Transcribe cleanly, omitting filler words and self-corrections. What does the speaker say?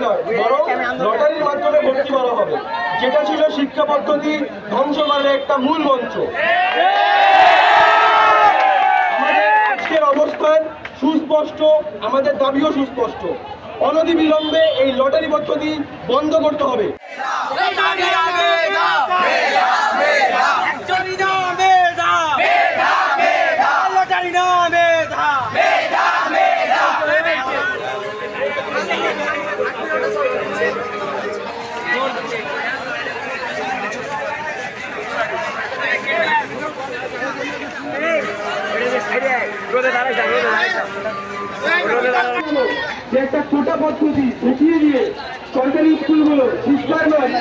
নয়, বরং লটারির মাধ্যমে ভর্তি করা হবে, যেটা ছিল শিক্ষা পদ্ধতি ধ্বংসমানের একটা মূল মন্ত্র। আমাদের আজকের অবস্থান সুস্পষ্ট, আমাদের দাবিও সুস্পষ্ট। অনতিবিলম্বে এই লটারি পদ্ধতি বন্ধ করতে হবে। একটা ছোট পদ্ধতি দেখিয়ে দিয়ে সরকারি স্কুলগুলো শিক্ষার নয়